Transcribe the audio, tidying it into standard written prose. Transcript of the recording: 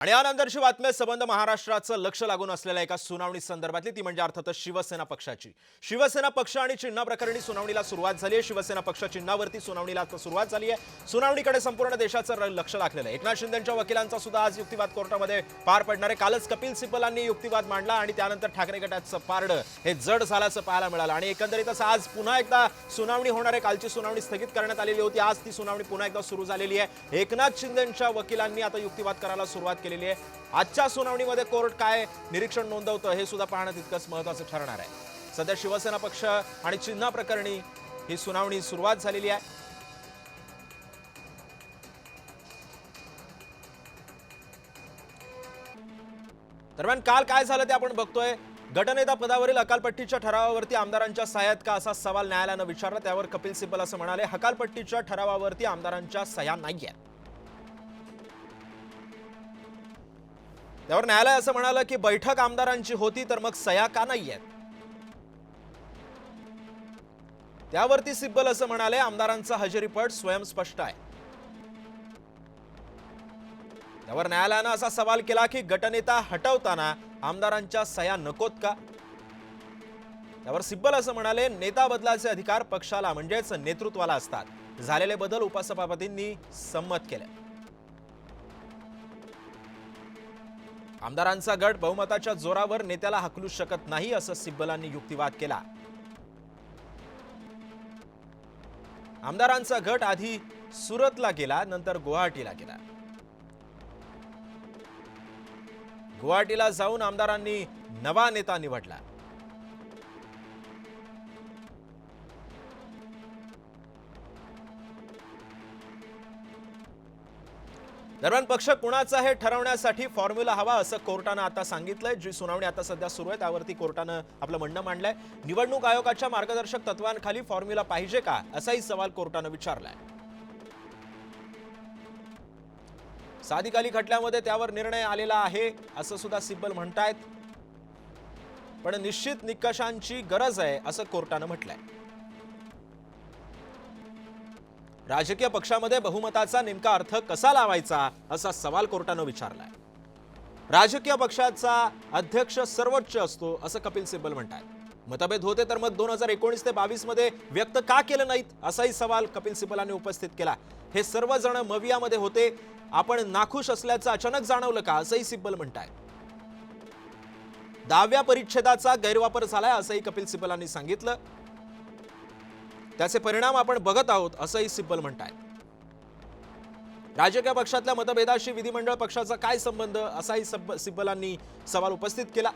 आणि यानंतरची बातमी संबंध महाराष्ट्राचं लक्ष लागून असलेल्या एका सुनावणी संदर्भातली, ती म्हणजे अर्थातच शिवसेना पक्षाची. शिवसेना पक्ष आणि चिन्ह प्रकरणी सुनावणीला सुरुवात झाली आहे. शिवसेना पक्ष चिन्हावरती सुनावणीला आता सुरुवात झाली आहे. सुनावणीकडे संपूर्ण देशाचं लक्ष लागलेलं आहे. एकनाथ शिंदेंच्या वकिलांचा सुद्धा आज युक्तिवाद कोर्टामध्ये पार पडणार आहे. कालच कपिल सिब्बलांनी युक्तिवाद मांडला आणि त्यानंतर ठाकरे गटाचं पारडं हे जड झाल्याचं पाहायला मिळालं आणि एकंदरीतच आज पुन्हा एकदा सुनावणी होणार आहे. कालची सुनावणी स्थगित करण्यात आलेली होती. आज ती सुनावणी पुन्हा एकदा सुरू झालेली आहे. एकनाथ शिंदेंच्या वकिलांनी आता युक्तिवाद करायला सुरुवात केलेली आहे. आजच्या सुनावणीमध्ये कोर्ट काय निरीक्षण नोंदवतं हे सुद्धा पाहणं तितकंच महत्त्वाचं ठरणार आहे. सध्या शिवसेना पक्ष आणि चिन्ह प्रकरणी ही सुनावणी सुरुवात झालेली आहे. दरम्यान काल काय झालं ते आपण बघतोय. गटनेता पदावरील हकालपट्टीच्या ठरावावरती आमदारांच्या सह्यात का, असा सवाल न्यायालयानं विचारला. त्यावर कपिल सिब्बल असं म्हणाले, हकालपट्टीच्या ठरावावरती आमदारांच्या सह्या नाहीयेत. त्यावर न्यायालय असं म्हणालं की बैठक आमदारांची होती तर मग सह्या का नाहीयेत. त्यावरती सिब्बल असं म्हणाले, आमदारांचा हजेरीपट स्वयंस्पष्ट आहे. त्यावर न्यायालयानं असा सवाल केला की गटनेता हटवताना आमदारांच्या सह्या नकोत का. त्यावर सिब्बल असं म्हणाले, नेता बदलाचे अधिकार पक्षाला म्हणजेच नेतृत्वाला असतात. झालेले बदल उपसभापतींनी संमत केले. आमदारांचा गट बहुमताच्या जोरावर नेत्याला हकलू शकत नाही, असं सिब्बलांनी युक्तिवाद केला. आमदारांचा गट आधी सुरतला गेला, नंतर गुवाहाटीला गेला. गुवाहाटीला जाऊन आमदारांनी नवा नेता निवडला. दरम्यान पक्ष कुणाचा हे ठरवण्यासाठी फॉर्म्युला हवा, असं कोर्टानं आता सांगितलंय. जी सुनावणी आता सध्या सुरू आहे त्यावरती कोर्टानं आपलं म्हणणं मांडलंय. निवडणूक आयोगाच्या मार्गदर्शक तत्वांखाली फॉर्म्युला पाहिजे का, असाही सवाल कोर्टानं विचारलाय. साधिकाली खटल्यामध्ये त्यावर निर्णय आलेला आहे असं सुद्धा सिब्बल म्हणतायत. पण निश्चित निकषांची गरज आहे असं कोर्टानं म्हटलंय. राजकीय पक्षामध्ये बहुमताचा नेमका अर्थ कसा लावायचा, असा सवाल कोर्टानं विचारलाय. राजकीय पक्षाचा अध्यक्ष सर्वोच्च असतो असं कपिल सिब्बल म्हणतात. मतभेद होते तर मग 2019 ते 22 मध्ये व्यक्त का केलं नाहीत, असाही सवाल कपिल सिब्बलांनी उपस्थित केला. हे सर्वजण मवियामध्ये होते, आपण नाखुश असल्याचं अचानक जाणवलं का, असंही सिब्बल म्हणतायत. 10व्या परिच्छेदाचा गैरवापर झालाय असंही कपिल सिब्बलांनी सांगितलं. त्याचे परिणाम आपण बघत आहोत असंही सिब्बल म्हणतायत. राजकीय पक्षातल्या मतभेदाशी विधिमंडळ पक्षाचा काय संबंध, असाही सिब्बलांनी सवाल उपस्थित केला.